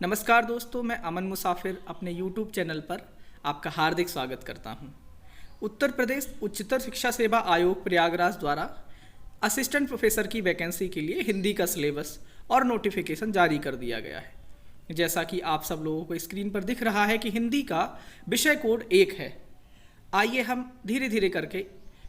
नमस्कार दोस्तों, मैं अमन मुसाफिर अपने YouTube चैनल पर आपका हार्दिक स्वागत करता हूं। उत्तर प्रदेश उच्चतर शिक्षा सेवा आयोग प्रयागराज द्वारा असिस्टेंट प्रोफेसर की वैकेंसी के लिए हिंदी का सिलेबस और नोटिफिकेशन जारी कर दिया गया है। जैसा कि आप सब लोगों को स्क्रीन पर दिख रहा है कि हिंदी का विषय कोड 1 है। आइए हम धीरे धीरे करके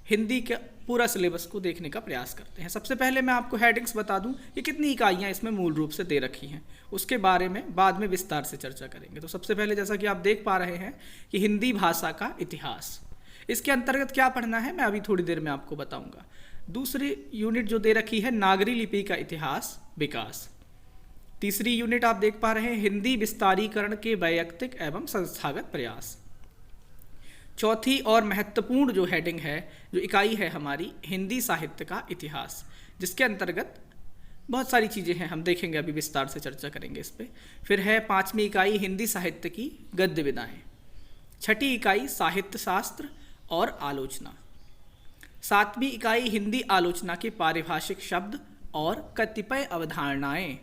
हिंदी के पूरा सिलेबस को देखने का प्रयास करते हैं। सबसे पहले मैं आपको हेडिंग्स बता दूं कि कितनी इकाइयां इसमें मूल रूप से दे रखी हैं, उसके बारे में बाद में विस्तार से चर्चा करेंगे। तो सबसे पहले जैसा कि आप देख पा रहे हैं कि हिंदी भाषा का इतिहास, इसके अंतर्गत क्या पढ़ना है मैं अभी थोड़ी देर में आपको बताऊंगा। दूसरी यूनिट जो दे रखी है नागरी लिपि का इतिहास विकास। तीसरी यूनिट आप देख पा रहे हैं हिंदी विस्तारीकरण के वैयक्तिक एवं संस्थागत प्रयास। चौथी और महत्वपूर्ण जो हेडिंग है, जो इकाई है हमारी, हिंदी साहित्य का इतिहास, जिसके अंतर्गत बहुत सारी चीज़ें हैं, हम देखेंगे, अभी विस्तार से चर्चा करेंगे इस पर। फिर है पांचवी इकाई हिंदी साहित्य की गद्य विधाएं। छठी इकाई साहित्य शास्त्र और आलोचना। सातवीं इकाई हिंदी आलोचना के पारिभाषिक शब्द और कतिपय अवधारणाएं।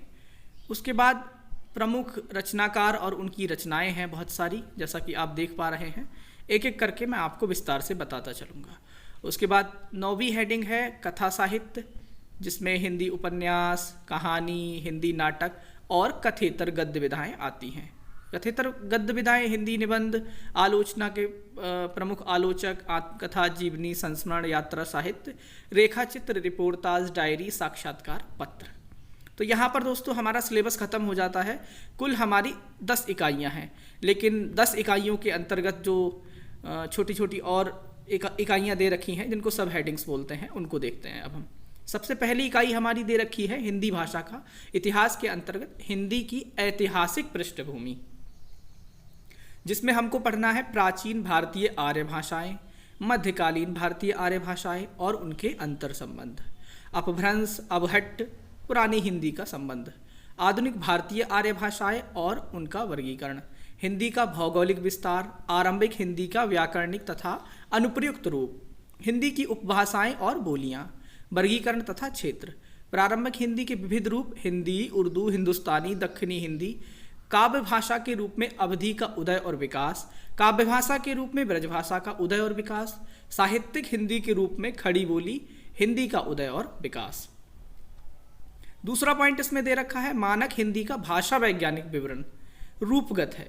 उसके बाद प्रमुख रचनाकार और उनकी रचनाएं हैं बहुत सारी, जैसा कि आप देख पा रहे हैं। एक एक करके मैं आपको विस्तार से बताता चलूँगा। उसके बाद नौवीं हेडिंग है कथा साहित्य, जिसमें हिंदी उपन्यास, कहानी, हिंदी नाटक और कथेतर गद्य विधाएं आती हैं। कथेतर गद्य विधाएं हिंदी निबंध, आलोचना के प्रमुख आलोचक, आत्मकथा, जीवनी, संस्मरण, यात्रा साहित्य, रेखाचित्र, रिपोर्टाज, डायरी, साक्षात्कार पत्र। तो यहाँ पर दोस्तों हमारा सिलेबस खत्म हो जाता है। कुल हमारी 10 इकाइयाँ हैं, लेकिन 10 इकाइयों के अंतर्गत जो छोटी छोटी और इकाइयाँ दे रखी हैं, जिनको सब हेडिंग्स बोलते हैं, उनको देखते हैं। अब हम सबसे पहली इकाई हमारी दे रखी है हिंदी भाषा का इतिहास के अंतर्गत हिंदी की ऐतिहासिक पृष्ठभूमि, जिसमें हमको पढ़ना है प्राचीन भारतीय आर्य भाषाएं, मध्यकालीन भारतीय आर्य भाषाएं और उनके अंतर संबंध, अपभ्रंश, अवहट्ट, पुरानी हिंदी का संबंध, आधुनिक भारतीय आर्य भाषाएं और उनका वर्गीकरण, हिंदी का भौगोलिक विस्तार, आरंभिक हिंदी का व्याकरणिक तथा अनुप्रयुक्त रूप, हिंदी की उपभाषाएं और बोलियां, वर्गीकरण तथा क्षेत्र, प्रारंभिक हिंदी के विविध रूप, हिंदी, उर्दू, हिंदुस्तानी, दक्षिणी हिंदी, काव्य भाषा के रूप में अवधी का उदय और विकास, काव्य भाषा के रूप में ब्रजभाषा का उदय और विकास, साहित्यिक हिंदी के रूप में खड़ी बोली हिंदी का उदय और विकास। दूसरा पॉइंट इसमें दे रखा है मानक हिंदी का भाषा वैज्ञानिक विवरण, रूपगत है,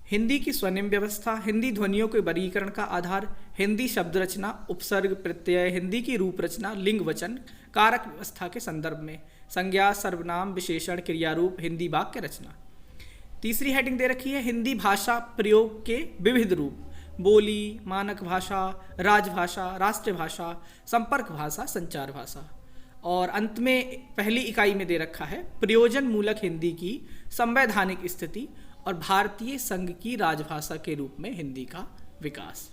हिंदी की स्वनिम व्यवस्था, हिंदी ध्वनियों के वर्गीकरण का आधार, हिंदी शब्द रचना, उपसर्ग, प्रत्यय, हिंदी की रूप रचना, लिंग वचन, कारक व्यवस्था के संदर्भ में, संज्ञा, सर्वनाम, विशेषण, क्रियारूप, हिंदी वाक्य रचना। तीसरी हेडिंग दे रखी है हिंदी भाषा प्रयोग के विविध रूप, बोली, मानक भाषा, राजभाषा, राष्ट्रभाषा, संपर्क भाषा, संचार भाषा। और अंत में पहली इकाई में दे रखा है प्रयोजन मूलक हिंदी की संवैधानिक स्थिति और भारतीय संघ की राजभाषा के रूप में हिंदी का विकास।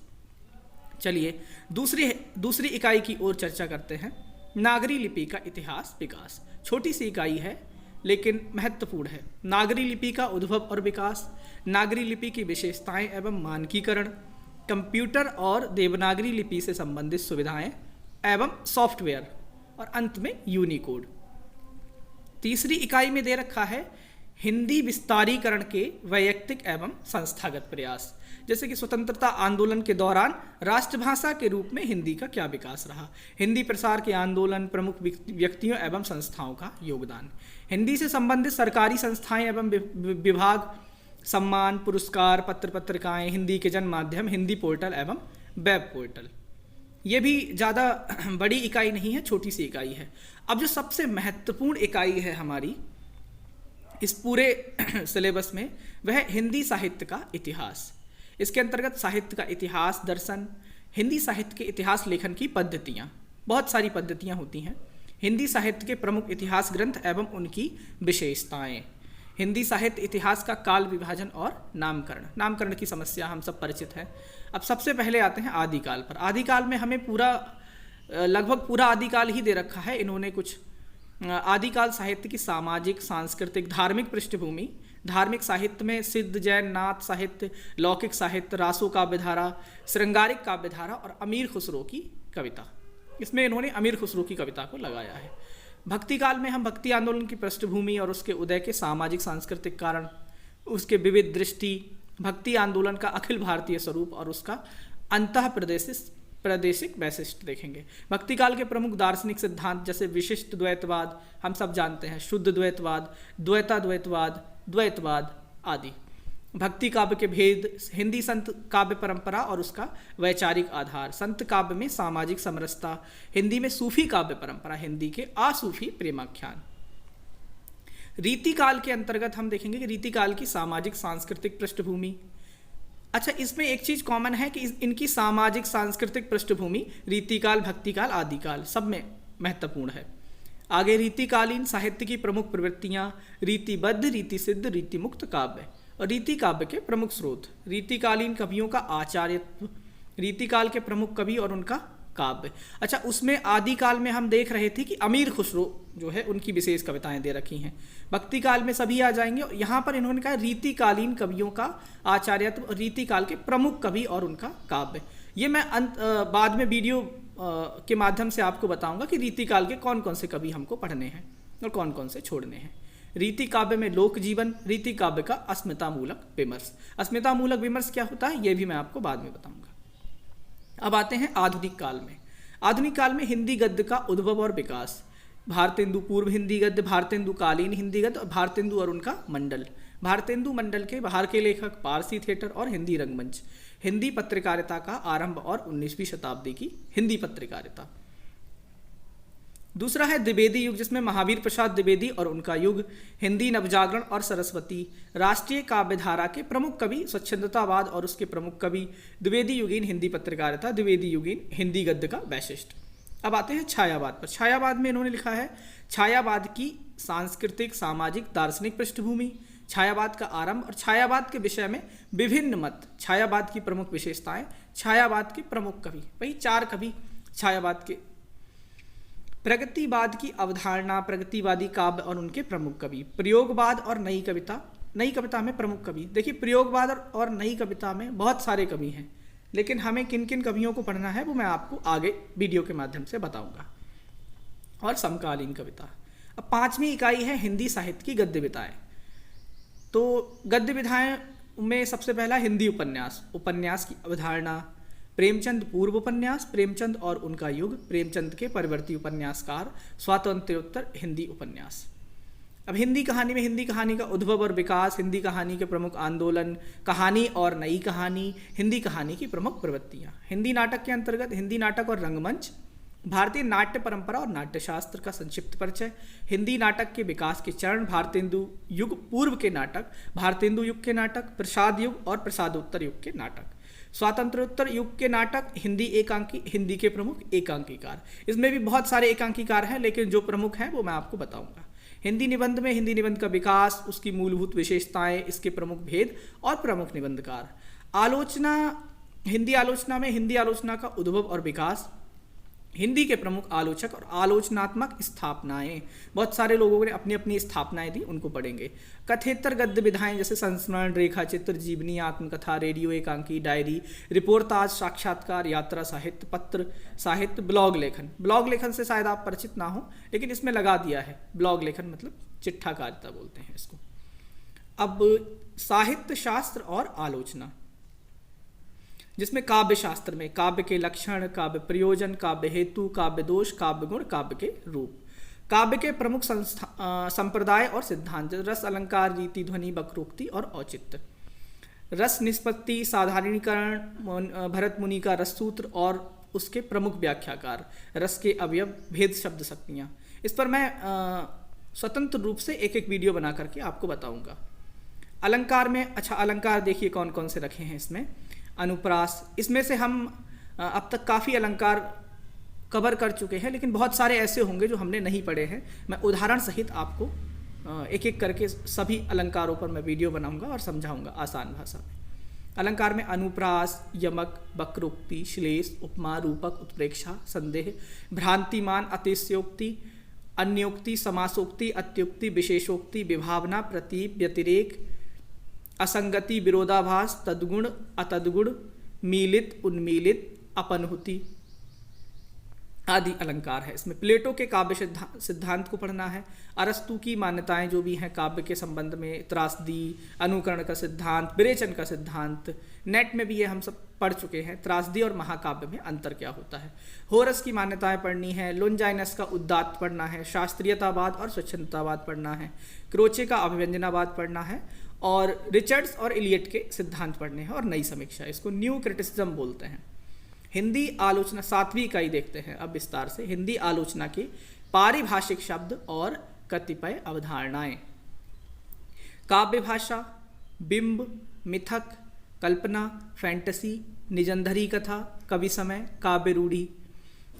चलिए दूसरी इकाई की ओर चर्चा करते हैं, नागरी लिपि का इतिहास विकास। छोटी सी इकाई है लेकिन महत्वपूर्ण है। नागरी लिपि का उद्भव और विकास, नागरी लिपि की विशेषताएं एवं मानकीकरण, कंप्यूटर और देवनागरी लिपि से संबंधित सुविधाएं एवं सॉफ्टवेयर, और अंत में यूनिकोड। तीसरी इकाई में दे रखा है हिंदी विस्तारीकरण के वैयक्तिक एवं संस्थागत प्रयास, जैसे कि स्वतंत्रता आंदोलन के दौरान राष्ट्रभाषा के रूप में हिंदी का क्या विकास रहा, हिंदी प्रसार के आंदोलन, प्रमुख व्यक्तियों एवं संस्थाओं का योगदान, हिंदी से संबंधित सरकारी संस्थाएं एवं विभाग, सम्मान, पुरस्कार, पत्र पत्रिकाएं, हिंदी के जन माध्यम, हिंदी पोर्टल एवं वेब पोर्टल। ये भी ज़्यादा बड़ी इकाई नहीं है, छोटी सी इकाई है। अब जो सबसे महत्वपूर्ण इकाई है हमारी इस पूरे सिलेबस में, वह हिंदी साहित्य का इतिहास। इसके अंतर्गत साहित्य का इतिहास, दर्शन, हिंदी साहित्य के इतिहास लेखन की पद्धतियाँ, बहुत सारी पद्धतियाँ होती हैं, हिंदी साहित्य के प्रमुख इतिहास ग्रंथ एवं उनकी विशेषताएँ, हिंदी साहित्य इतिहास का काल विभाजन और नामकरण की समस्या हम सब परिचित हैं। अब सबसे पहले आते हैं आदिकाल पर। आदिकाल में हमें लगभग पूरा आदिकाल ही दे रखा है इन्होंने। कुछ आदिकाल साहित्य की सामाजिक, सांस्कृतिक, धार्मिक पृष्ठभूमि, धार्मिक साहित्य में सिद्ध, जैन, नाथ साहित्य, लौकिक साहित्य, रासो काव्यधारा, श्रृंगारिक काव्यधारा और अमीर खुसरो की कविता। इसमें इन्होंने अमीर खुसरो की कविता को लगाया है। भक्ति काल में हम भक्ति आंदोलन की पृष्ठभूमि और उसके उदय के सामाजिक सांस्कृतिक कारण, उसके विविध दृष्टि, भक्ति आंदोलन का अखिल भारतीय स्वरूप और उसका अंतः प्रादेशिक वैशिष्ट देखेंगे। भक्ति काल के प्रमुख दार्शनिक सिद्धांत जैसे विशिष्ट द्वैतवाद, हम सब जानते हैं, शुद्ध द्वैतवाद, द्वैताद्वैतवाद, द्वैतवाद आदि। भक्ति काव्य के भेद, हिंदी संत काव्य परंपरा और उसका वैचारिक आधार, संत काव्य में सामाजिक समरसता, हिंदी में सूफी काव्य परंपरा, हिंदी के असूफी प्रेमाख्यान। रीति काल के अंतर्गत हम देखेंगे कि रीति काल की सामाजिक सांस्कृतिक पृष्ठभूमि। अच्छा, इसमें एक चीज कॉमन है कि इनकी सामाजिक सांस्कृतिक पृष्ठभूमि रीतिकाल, भक्तिकाल, आदिकाल सब में महत्वपूर्ण है। आगे रीतिकालीन साहित्य की प्रमुख प्रवृत्तियां, रीतिबद्ध, रीति सिद्ध, रीति मुक्त काव्य और रीति काव्य के प्रमुख स्रोत। रीतिकालीन कवियों का आचार्यत्व, रीतिकाल के प्रमुख कवि और उनका काव्य। अच्छा, उसमें आदिकाल में हम देख रहे थे कि अमीर खुसरो जो है उनकी विशेष कविताएं दे रखी हैं। भक्ति काल में सभी आ जाएंगे और यहाँ पर इन्होंने कहा रीतिकालीन कवियों का आचार्यत्व और रीतिकाल के प्रमुख कवि और उनका काव्य। ये मैं बाद में वीडियो के माध्यम से आपको बताऊंगा कि रीतिकाल के कौन कौन से कवि हमको पढ़ने हैं और कौन कौन से छोड़ने हैं। रीति काव्य में लोक जीवन, रीति काव्य का अस्मितामूलक विमर्श। अस्मितामूलक विमर्श क्या होता है ये भी मैं आपको बाद में बताऊंगा। अब आते हैं आधुनिक काल में। आधुनिक काल में हिंदी गद्य का उद्भव और विकास। भारतेंदु पूर्व हिंदी गद्य, भारतेंदु कालीन हिंदी गद्य और भारतेंदु और उनका मंडल। भारतेंदु मंडल के बाहर के लेखक, पारसी थिएटर और हिंदी रंगमंच। हिंदी पत्रकारिता का आरंभ और 19वीं शताब्दी की हिंदी पत्रकारिता। दूसरा है द्विवेदी युग, जिसमें महावीर प्रसाद द्विवेदी और उनका युग, हिंदी नवजागरण और सरस्वती, राष्ट्रीय काव्यधारा के प्रमुख कवि, स्वच्छंदतावाद और उसके प्रमुख कवि, द्विवेदी युगीन हिंदी पत्रकारिता, द्विवेदी युगीन हिंदी गद्य का वैशिष्ट। अब आते हैं छायावाद पर। छायावाद में इन्होंने लिखा है छायावाद की सांस्कृतिक, सामाजिक, दार्शनिक पृष्ठभूमि, छायावाद का आरंभ और छायावाद के विषय में विभिन्न मत, छायावाद की प्रमुख विशेषताएं, छायावाद के प्रमुख कवि। वही 4 कवि छायावाद के। प्रगतिवाद की अवधारणा, प्रगतिवादी काव्य और उनके प्रमुख कवि। प्रयोगवाद और नई कविता, नई कविता में प्रमुख कवि। देखिए, प्रयोगवाद और नई कविता में बहुत सारे कवि हैं, लेकिन हमें किन किन कवियों को पढ़ना है वो मैं आपको आगे वीडियो के माध्यम से बताऊंगा। और समकालीन कविता। अब 5वीं इकाई है हिंदी साहित्य की गद्य विधाएं। तो गद्य विधाएं में सबसे पहला हिंदी उपन्यास, उपन्यास की अवधारणा, प्रेमचंद पूर्व उपन्यास, प्रेमचंद और उनका युग, प्रेमचंद के परिवर्ती उपन्यासकार, स्वातंत्र्योत्तर हिंदी उपन्यास। अब हिंदी कहानी में हिंदी कहानी का उद्भव और विकास, हिंदी कहानी के प्रमुख आंदोलन, कहानी और नई कहानी, हिंदी कहानी की प्रमुख प्रवृत्तियाँ। हिंदी नाटक के अंतर्गत हिंदी नाटक और रंगमंच, भारतीय नाट्य परंपरा और नाट्यशास्त्र का संक्षिप्त परिचय, हिंदी नाटक के विकास के चरण, भारतेंदु युग पूर्व के नाटक, भारतेंदु युग के नाटक, प्रसाद युग और प्रसादोत्तर युग के नाटक, स्वातंत्र्योत्तर युग के नाटक, हिंदी एकांकी, हिंदी के प्रमुख एकांकीकार। इसमें भी बहुत सारे एकांकीकार हैं, लेकिन जो प्रमुख हैं वो मैं आपको बताऊंगा। हिंदी निबंध में हिंदी निबंध का विकास, उसकी मूलभूत विशेषताएं, इसके प्रमुख भेद और प्रमुख निबंधकार। आलोचना, हिंदी आलोचना में हिंदी आलोचना का उद्भव और विकास, हिंदी के प्रमुख आलोचक और आलोचनात्मक स्थापनाएं। बहुत सारे लोगों ने अपनी अपनी स्थापनाएं दी, उनको पढ़ेंगे। कथेतर गद्य विधाएं जैसे संस्मरण, रेखा चित्र, जीवनी, आत्मकथा, रेडियो एकांकी, डायरी, रिपोर्टाज, साक्षात्कार, यात्रा साहित्य, पत्र साहित्य, ब्लॉग लेखन। ब्लॉग लेखन से शायद आप परिचित ना हो, लेकिन इसमें लगा दिया है ब्लॉग लेखन, मतलब चिट्ठाकारिता बोलते हैं इसको। अब साहित्य शास्त्र और आलोचना, जिसमें काव्य शास्त्र में काव्य के लक्षण, काव्य प्रयोजन, काव्य हेतु, काव्य दोष, काव्य गुण, काव्य के रूप, काव्य के प्रमुख संप्रदाय और सिद्धांत, रस, अलंकार, रीति, ध्वनि, वक्रोक्ति और औचित्य, रस निष्पत्ति, साधारणीकरण, भरत मुनि का रस सूत्र और उसके प्रमुख व्याख्याकार, रस के अवयव, भेद शब्द शक्तियाँ। इस पर मैं स्वतंत्र रूप से एक एक वीडियो बना करके आपको बताऊंगा। अलंकार में, अच्छा अलंकार देखिए कौन कौन से रखे हैं इसमें। अनुप्रास, इसमें से हम अब तक काफ़ी अलंकार कवर कर चुके हैं, लेकिन बहुत सारे ऐसे होंगे जो हमने नहीं पढ़े हैं। मैं उदाहरण सहित आपको एक एक करके सभी अलंकारों पर मैं वीडियो बनाऊंगा और समझाऊंगा आसान भाषा में। अलंकार में अनुप्रास, यमक, वक्रोक्ति, श्लेष, उपमा, रूपक, उत्प्रेक्षा, संदेह, भ्रांतिमान, अतिशयोक्ति, अन्योक्ति, समासोक्ति, अत्युक्ति, विशेषोक्ति, विभावना, प्रतीप, व्यतिरेक, असंगति, विरोधाभास, तद्गुण, अतद्गुण, मीलित, उन्मीलित, अपनहुति। आदि अलंकार है। इसमें प्लेटो के काव्य सिद्धांत को पढ़ना है, अरस्तु की मान्यताएं जो भी हैं काव्य के संबंध में, त्रासदी, अनुकरण का सिद्धांत, विरेचन का सिद्धांत, नेट में भी ये हम सब पढ़ चुके हैं। त्रासदी और महाकाव्य में अंतर क्या होता है, होरस की मान्यताएं पढ़नी है, लोनजाइनस का उदात्त पढ़ना है, शास्त्रीयतावाद और स्वच्छंदतावाद पढ़ना है, क्रोचे का अभिव्यंजनावाद पढ़ना है, और रिचर्ड्स और इलियट के सिद्धांत पढ़ने हैं, और नई समीक्षा, इसको न्यू क्रिटिसिज्म बोलते हैं। हिंदी आलोचना 7वीं इकाई देखते हैं अब विस्तार से। हिंदी आलोचना के पारिभाषिक शब्द और कतिपय अवधारणाएं। काव्य भाषा, बिंब, मिथक, कल्पना, फैंटेसी, निजंधरी कथा, कवि समय, काव्य रूढ़ी,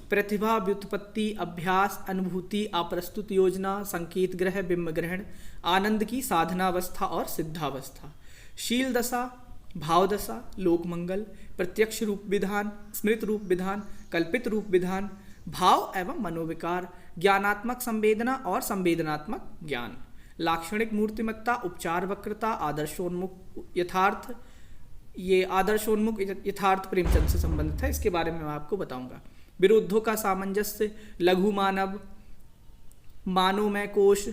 प्रतिभा, व्युत्पत्ति, अभ्यास, अनुभूति, अप्रस्तुत योजना, संकेत ग्रह, बिंब ग्रहण, आनंद की साधनावस्था और सिद्धावस्था, शील दशा, भाव दशा, लोकमंगल, प्रत्यक्ष रूप विधान, स्मृत रूप विधान, कल्पित रूप विधान, भाव एवं मनोविकार, ज्ञानात्मक संवेदना और संवेदनात्मक ज्ञान, लाक्षणिक मूर्तिमत्ता, उपचार वक्रता, आदर्शोन्मुख यथार्थ। ये आदर्शोन्मुख यथार्थ प्रेमचंद से संबंधित है, इसके बारे में मैं आपको बताऊंगा। विरोधों का सामंजस्य, लघु मानव, मानोमय कोश,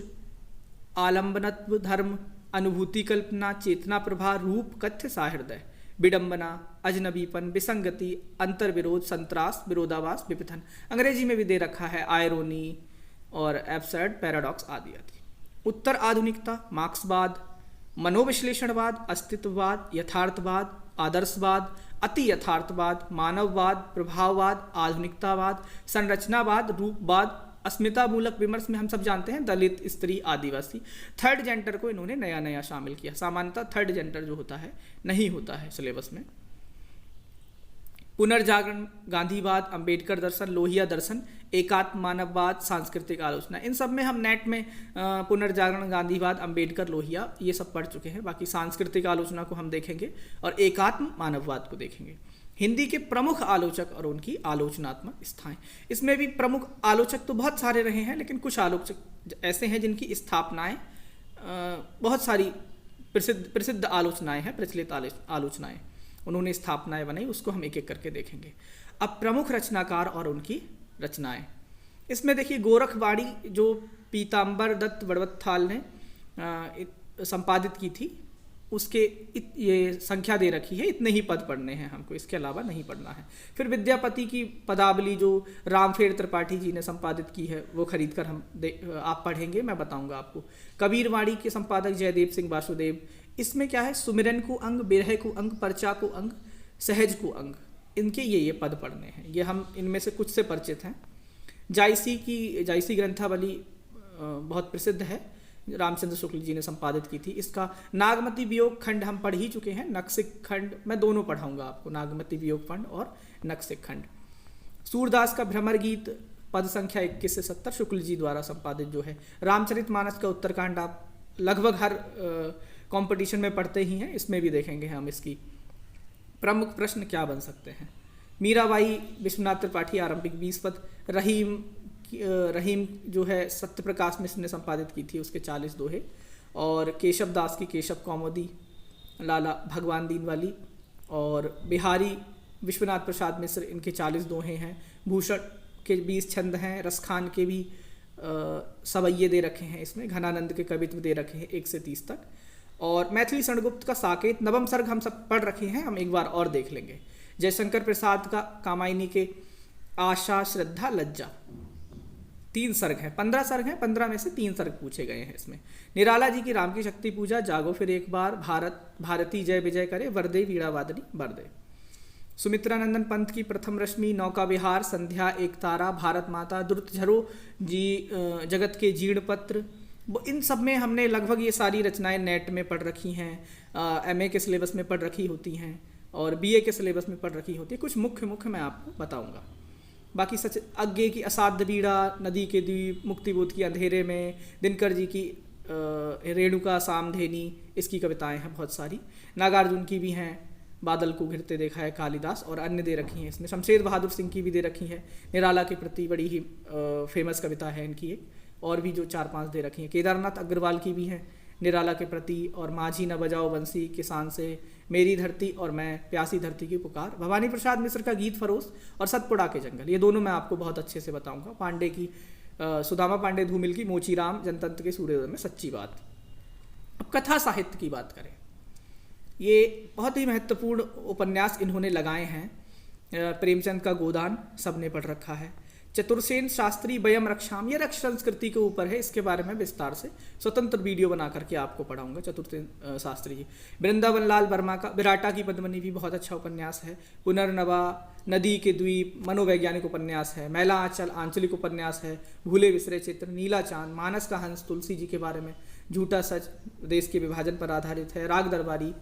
आलंबनत्व धर्म, अनुभूति कल्पना, चेतना प्रभा, रूप, कथ्य साहृदय, विडंबना, अजनबीपन, विसंगति, अंतर्विरोध, संत्रास, विरोधाभास, विपिथन। अंग्रेजी में भी दे रखा है आयरोनी और एब्सर्ड, पैराडॉक्स आदि आदि। उत्तर आधुनिकता, मार्क्सवाद, मनोविश्लेषणवाद, अस्तित्ववाद, यथार्थवाद, आदर्शवाद, अति यथार्थवाद, मानववाद, प्रभाववाद, आधुनिकतावाद, संरचनावाद, रूपवाद, अस्मिता मूलक विमर्श में हम सब जानते हैं दलित, स्त्री, आदिवासी। थर्ड जेंडर को इन्होंने नया नया शामिल किया। सामान्यतः थर्ड जेंडर जो होता है नहीं होता है सिलेबस में। पुनर्जागरण, गांधीवाद, अंबेडकर दर्शन, लोहिया दर्शन, एकात्म मानववाद, सांस्कृतिक आलोचना। इन सब में हम नेट में पुनर्जागरण, गांधीवाद, अंबेडकर, लोहिया ये सब पढ़ चुके हैं। बाकी सांस्कृतिक आलोचना को हम देखेंगे और एकात्म मानववाद को देखेंगे। हिंदी के प्रमुख आलोचक और उनकी आलोचनात्मक स्थाएं। इसमें भी प्रमुख आलोचक तो बहुत सारे रहे हैं, लेकिन कुछ आलोचक ऐसे हैं जिनकी स्थापनाएं बहुत सारी प्रसिद्ध आलोचनाएं हैं, प्रचलित आलोचनाएं उन्होंने स्थापनाएं बनाई, उसको हम एक एक करके देखेंगे। अब प्रमुख रचनाकार और उनकी रचनाएं। इसमें देखिए गोरखवाड़ी जो पीताम्बर दत्त वड़वत्थाल ने संपादित की थी, उसके ये संख्या दे रखी है, इतने ही पद पढ़ने हैं हमको, इसके अलावा नहीं पढ़ना है। फिर विद्यापति की पदावली जो रामफेर त्रिपाठी जी ने संपादित की है, वो खरीद कर आप पढ़ेंगे, मैं बताऊंगा आपको। कबीरवाड़ी के संपादक जयदेव सिंह वासुदेव। इसमें क्या है, सुमिरन को अंग, बिरह को अंग, पर्चा को अंग, सहज को अंग, इनके ये पद पढ़ने हैं। ये हम इनमें से कुछ से परिचित हैं। जायसी ग्रंथावली बहुत प्रसिद्ध है, रामचंद्र शुक्ल जी ने संपादित की थी। इसका नागमती वियोग खंड हम पढ़ ही चुके हैं, नक्सिक खंड मैं दोनों पढ़ाऊंगा आपको, नागमती वियोग खंड और नक्सिक खंड। सूरदास का भ्रमर गीत पद संख्या 21 से 70 शुक्ल जी द्वारा संपादित जो है। रामचरितमानस का उत्तरकांड आप लगभग हर कंपटीशन में पढ़ते ही हैं, इसमें भी देखेंगे हम इसकी प्रमुख प्रश्न क्या बन सकते हैं। मीराबाई विश्वनाथ त्रिपाठी आरंभिक 20 पद। रहीम जो है सत्य प्रकाश मिश्र ने संपादित की थी, उसके 40 दोहे। और केशव दास की केशव कौमुदी, लाला भगवान दीनवाली और बिहारी विश्वनाथ प्रसाद मिश्र, इनके 40 दोहे हैं। भूषण के 20 छंद हैं। रसखान के भी सवैये दे रखे हैं इसमें। घनानंद के कवित्व दे रखे हैं 1 से 30 तक। और मैथिली शरणगुप्त का साकेत, नवम सर्ग हम सब पढ़ रखे हैं, हम एक बार और देख लेंगे। जयशंकर प्रसाद का कामायनी के आशा, श्रद्धा, लज्जा, 3 सर्ग हैं। 15 सर्ग हैं, 15 में से 3 सर्ग पूछे गए हैं इसमें। निराला जी की राम की शक्ति पूजा, जागो फिर एक बार, भारती जय विजय करे, वरदे वीणा वादनी बरदे। सुमित्रानंदन पंत की प्रथम रश्मि, नौका विहार, संध्या, एक तारा, भारत माता, द्रुत झरो जी, जगत के जीर्ण पत्र। इन सब में हमने लगभग ये सारी रचनाएं नेट में पढ़ रखी हैं, MA के सिलेबस में पढ़ रखी होती हैं और BA के सिलेबस में पढ़ रखी होती है। कुछ मुख्य मैं आपको बताऊंगा। बाकी सच अज्ञे की असाध्य बीड़ा, नदी के द्वीप, मुक्तिबोध की अंधेरे में, दिनकर जी की रेणुका सामधेनी, इसकी कविताएं हैं बहुत सारी। नागार्जुन की भी हैं, बादल को घिरते देखा है कालिदास, और अन्य दे रखी हैं इसमें। शमशेर बहादुर सिंह की भी दे रखी है। निराला के प्रति बड़ी ही फेमस कविता है इनकी एक, और भी जो 4-5 दे रखी हैं। केदारनाथ अग्रवाल की भी हैं। निराला के प्रति, और माझी न बजाओ बंसी, किसान से, मेरी धरती और मैं, प्यासी धरती की पुकार, भवानी प्रसाद मिश्र का गीत फरोश और सतपुड़ा के जंगल, ये दोनों मैं आपको बहुत अच्छे से बताऊंगा। पांडे की सुदामा पांडे धूमिल की मोचीराम, जनतंत्र के सूर्योदय में सच्ची बात। अब कथा साहित्य की बात करें, ये बहुत ही महत्वपूर्ण उपन्यास इन्होंने लगाए हैं। प्रेमचंद का गोदान सबने पढ़ रखा है। चतुर्सेन शास्त्री वयम रक्षाम, ये रक्ष संस्कृति के ऊपर है, इसके बारे में विस्तार से स्वतंत्र वीडियो बना करके आपको पढ़ाऊंगा। चतुर्सेन शास्त्री जी। वृंदावन लाल वर्मा का विराटा की पद्मनी भी बहुत अच्छा उपन्यास है। पुनर्नवा, नदी के द्वीप, मनोवैज्ञानिक उपन्यास है। मैला आंचल, आंचलिक उपन्यास है। भूले बिसरे चित्र, नीला चांद, मानस का हंस, तुलसी जी के बारे में। झूठा सच, देश के विभाजन पर आधारित है। राग दरबारी,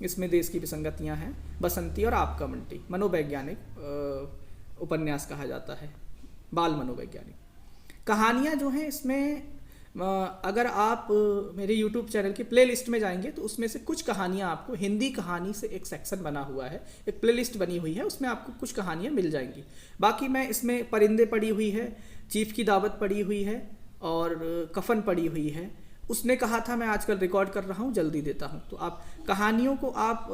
इसमें देश की विसंगतियां हैं। बसंती और आपका मंटी, मनोवैज्ञानिक उपन्यास कहा जाता है, बाल मनोवैज्ञानिक। कहानियाँ जो हैं इसमें, अगर आप मेरे YouTube चैनल की प्लेलिस्ट में जाएंगे तो उसमें से कुछ कहानियाँ आपको, हिंदी कहानी से एक सेक्शन बना हुआ है, एक प्लेलिस्ट बनी हुई है, उसमें आपको कुछ कहानियाँ मिल जाएंगी। बाकी मैं इसमें परिंदे पड़ी हुई है, चीफ की दावत पड़ी हुई है और कफन पड़ी हुई है। उसने कहा था मैं आजकल रिकॉर्ड कर रहा हूँ, जल्दी देता हूँ। तो आप कहानियों को आप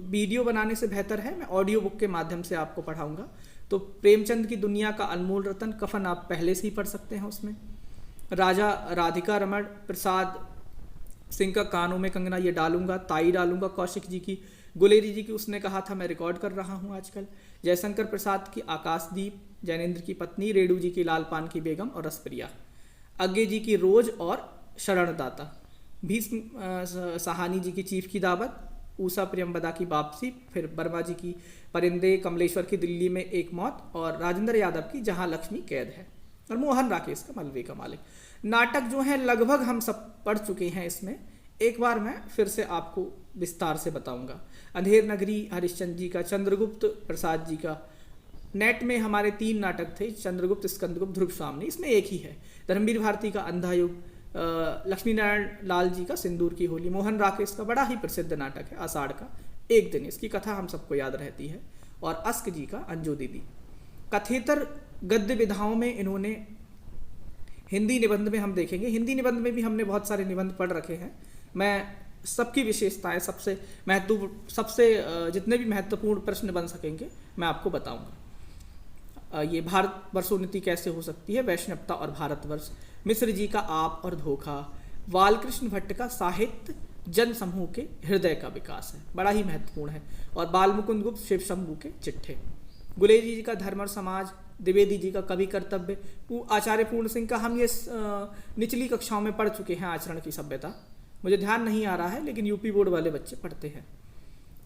वीडियो बनाने से बेहतर है मैं ऑडियो बुक के माध्यम से आपको पढ़ाऊँगा। तो प्रेमचंद की दुनिया का अनमोल रतन, कफन आप पहले से ही पढ़ सकते हैं उसमें। राजा राधिका रमण प्रसाद सिंह का कानों में कंगना, ये डालूंगा, ताई डालूंगा। कौशिक जी की, गुलेरी जी की उसने कहा था मैं रिकॉर्ड कर रहा हूँ आजकल। जयशंकर प्रसाद की आकाशदीप, जैनेन्द्र की पत्नी, रेणु जी की लालपान की बेगम और रसप्रिया, अज्ञे जी की रोज और शरणदाता, भीष्म साहानी जी की चीफ की दावत, ऊषा प्रियंवदा की वापसी, फिर वर्मा जी की परिंदे, कमलेश्वर की दिल्ली में एक मौत और राजेंद्र यादव की जहां लक्ष्मी कैद है, और मोहन राकेश का मलबे का मालिक। नाटक जो है लगभग हम सब पढ़ चुके हैं। इसमें एक बार मैं फिर से आपको विस्तार से बताऊंगा। अंधेर नगरी हरिश्चंद्र जी का, चंद्रगुप्त प्रसाद जी का। नेट में हमारे 3 नाटक थे, चंद्रगुप्त, स्कंदगुप्त, ध्रुव स्वामी, इसमें एक ही है। धर्मवीर भारती का अंधा युग, लक्ष्मी नारायण लाल जी का सिंदूर की होली, मोहन राकेश का बड़ा ही प्रसिद्ध नाटक है आषाढ़ का एक दिन, इसकी कथा हम सबको याद रहती है। और अस्क जी का अंजू दीदी। कथेतर गद्य विधाओं में इन्होंने, हिंदी निबंध में हम देखेंगे, हिंदी निबंध में भी हमने बहुत सारे निबंध पढ़ रखे हैं। मैं सबकी विशेषताएं, सबसे जितने भी महत्वपूर्ण प्रश्न बन सकेंगे मैं आपको बताऊंगा। ये भारत वर्षोन्नति कैसे हो सकती है, वैष्णवता और भारतवर्ष, मिश्र जी का आप और धोखा, बालकृष्ण भट्ट का साहित्य जन समूह के हृदय का विकास है, बड़ा ही महत्वपूर्ण है। और बालमुकुंद गुप्त शिव शंभू के चिट्ठे, गुलेरी जी का धर्म और समाज, द्विवेदी जी का कवि कर्तव्य, आचार्य पूर्ण सिंह का हम ये निचली कक्षाओं में पढ़ चुके हैं, आचरण की सभ्यता। मुझे ध्यान नहीं आ रहा है लेकिन यूपी बोर्ड वाले बच्चे पढ़ते हैं,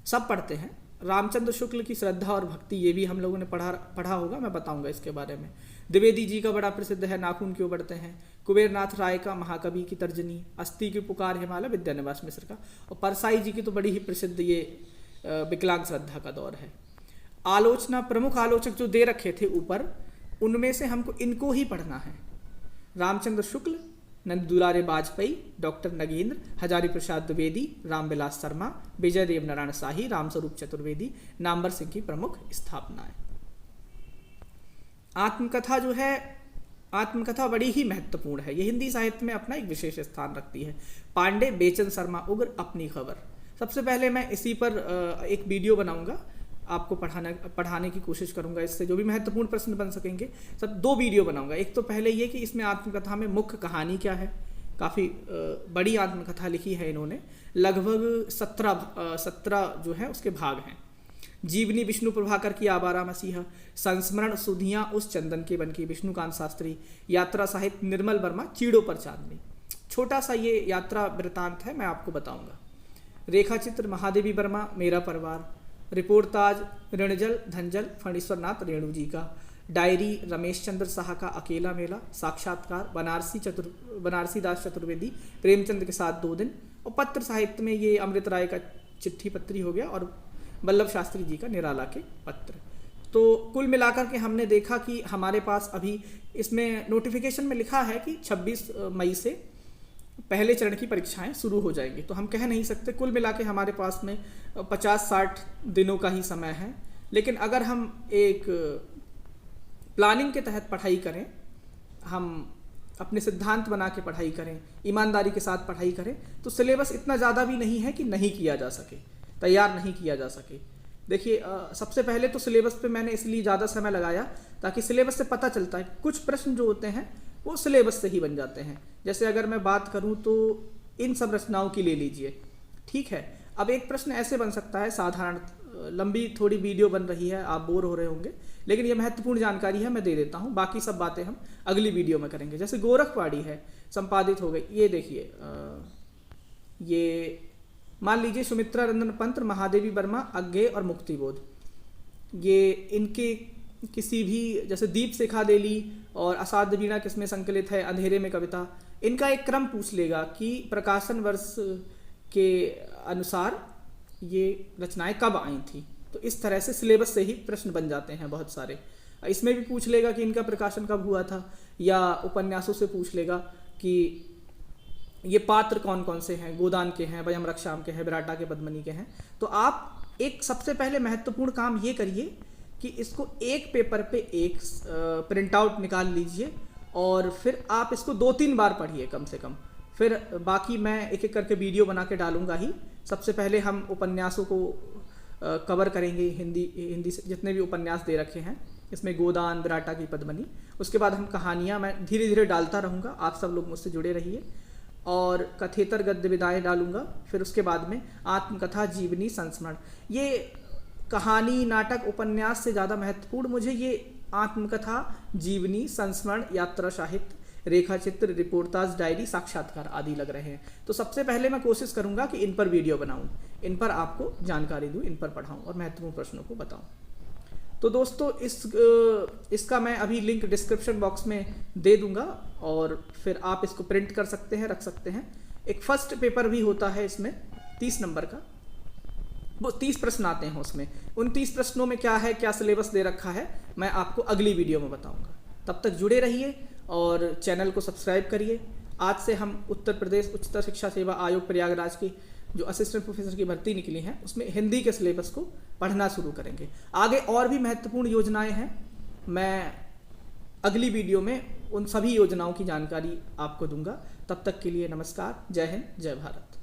सब पढ़ते हैं। रामचंद्र शुक्ल की श्रद्धा और भक्ति, ये भी हम लोगों ने पढ़ा होगा, मैं बताऊंगा इसके बारे में। द्विवेदी जी का बड़ा प्रसिद्ध है नाखून क्यों बढ़ते हैं। कुबेरनाथ राय का महाकवि की तर्जनी, अस्थि की पुकार हिमालय, विद्यानिवास मिश्र का। और परसाई जी की तो बड़ी ही प्रसिद्ध ये विकलांग श्रद्धा का दौर है। आलोचना, प्रमुख आलोचक जो दे रखे थे ऊपर, उनमें से हमको इनको ही पढ़ना है। रामचंद्र शुक्ल, नंद दुलारे वाजपेयी, डॉक्टर नगेंद्र, हजारी प्रसाद द्विवेदी, रामविलास शर्मा, विजय देव नारायण शाही, रामस्वरूप चतुर्वेदी, नामवर सिंह की प्रमुख स्थापनाएं। आत्मकथा जो है, आत्मकथा बड़ी ही महत्वपूर्ण है, ये हिंदी साहित्य में अपना एक विशेष स्थान रखती है। पांडे, बेचन शर्मा, उग्र, अपनी खबर। सबसे पहले मैं इसी पर एक वीडियो बनाऊंगा, आपको पढ़ाने की कोशिश करूंगा। इससे जो भी महत्वपूर्ण प्रश्न बन सकेंगे, सब 2 वीडियो बनाऊंगा। एक तो पहले ये कि इसमें आत्मकथा में मुख्य कहानी क्या है, काफ़ी बड़ी आत्मकथा लिखी है इन्होंने, लगभग 17 जो है उसके भाग हैं। जीवनी विष्णु प्रभाकर की आवारा मसीहा, संस्मरण सुधियाँ उस चंदन के बन की, विष्णुकांत शास्त्री, यात्रा साहित्य निर्मल वर्मा, चीड़ों पर चांदनी। छोटा सा ये यात्रा वृतांत है, मैं आपको बताऊंगा। रेखा चित्र महादेवी वर्मा, मेरा परिवार। रिपोर्टाज ऋणजल धनजल, फणीश्वर नाथ रेणु जी का। डायरी रमेश चंद्र शाह का अकेला मेला। साक्षात्कार बनारसी दास चतुर्वेदी, प्रेमचंद के साथ 2 दिन। और पत्र साहित्य में ये अमृत राय का चिट्ठी पत्री हो गया और वल्लभ शास्त्री जी का निराला के पत्र। तो कुल मिलाकर के हमने देखा कि हमारे पास अभी इसमें नोटिफिकेशन में लिखा है कि 26 मई से पहले चरण की परीक्षाएं शुरू हो जाएंगी, तो हम कह नहीं सकते। कुल मिला के हमारे पास में 50-60 दिनों का ही समय है, लेकिन अगर हम एक प्लानिंग के तहत पढ़ाई करें, हम अपने सिद्धांत बना के पढ़ाई करें, ईमानदारी के साथ पढ़ाई करें, तो सिलेबस इतना ज़्यादा भी नहीं है कि नहीं किया जा सके, तैयार नहीं किया जा सके। देखिए सबसे पहले तो सिलेबस पे मैंने इसलिए ज़्यादा समय लगाया ताकि सिलेबस से पता चलता है कुछ प्रश्न जो होते हैं वो सिलेबस से ही बन जाते हैं। जैसे अगर मैं बात करूँ तो इन सब रचनाओं की ले लीजिए, ठीक है। अब एक प्रश्न ऐसे बन सकता है साधारण, लंबी थोड़ी वीडियो बन रही है, आप बोर हो रहे होंगे, लेकिन ये महत्वपूर्ण जानकारी है, मैं दे देता हूँ। बाकी सब बातें हम अगली वीडियो में करेंगे। जैसे गोरखवाड़ी है, संपादित हो गई, ये देखिए ये मान लीजिए सुमित्रा रंजन पंत, महादेवी वर्मा, अज्ञेय और मुक्तिबोध, ये इनके किसी भी, जैसे दीप शिखा देली और असाध्य वीणा किसमें संकलित है, अंधेरे में कविता, इनका एक क्रम पूछ लेगा कि प्रकाशन वर्ष के अनुसार ये रचनाएं कब आई थी। तो इस तरह से सिलेबस से ही प्रश्न बन जाते हैं बहुत सारे। इसमें भी पूछ लेगा कि इनका प्रकाशन कब हुआ था, या उपन्यासों से पूछ लेगा कि ये पात्र कौन कौन से हैं, गोदान के हैं, वयम रक्षाम के हैं, विराटा के, पद्मिनी के हैं। तो आप एक सबसे पहले महत्वपूर्ण काम ये करिए कि इसको एक पेपर पे एक प्रिंट आउट निकाल लीजिए और फिर आप इसको 2-3 बार पढ़िए कम से कम। फिर बाकी मैं एक एक करके वीडियो बना के डालूंगा ही। सबसे पहले हम उपन्यासों को कवर करेंगे, हिंदी से जितने भी उपन्यास दे रखे हैं, इसमें गोदान, विराटा की, पद्मिनी। उसके बाद हम कहानियाँ मैं धीरे धीरे डालता रहूँगा, आप सब लोग मुझसे जुड़े रहिए। और कथेतर गद्य विदाएँ डालूंगा। फिर उसके बाद में आत्मकथा, जीवनी, संस्मरण। ये कहानी, नाटक, उपन्यास से ज़्यादा महत्वपूर्ण मुझे ये आत्मकथा, जीवनी, संस्मरण, यात्रा साहित्य, रेखाचित्र, रिपोर्टाज, डायरी, साक्षात्कार आदि लग रहे हैं। तो सबसे पहले मैं कोशिश करूंगा कि इन पर वीडियो बनाऊं, इन पर आपको जानकारी दूं, इन पर पढ़ाऊं और महत्वपूर्ण प्रश्नों को बताऊं। तो दोस्तों इसका मैं अभी लिंक डिस्क्रिप्शन बॉक्स में दे दूंगा और फिर आप इसको प्रिंट कर सकते हैं, रख सकते हैं। एक फर्स्ट पेपर भी होता है इसमें 30 नंबर का, वो 30 प्रश्न आते हैं उसमें। उन 30 प्रश्नों में क्या है, क्या सिलेबस दे रखा है, मैं आपको अगली वीडियो में बताऊंगा। तब तक जुड़े रहिए और चैनल को सब्सक्राइब करिए। आज से हम उत्तर प्रदेश उच्चतर शिक्षा सेवा आयोग प्रयागराज की जो असिस्टेंट प्रोफेसर की भर्ती निकली है उसमें हिंदी के सिलेबस को पढ़ना शुरू करेंगे। आगे और भी महत्वपूर्ण योजनाएं हैं, मैं अगली वीडियो में उन सभी योजनाओं की जानकारी आपको दूंगा। तब तक के लिए नमस्कार, जय हिंद, जय भारत।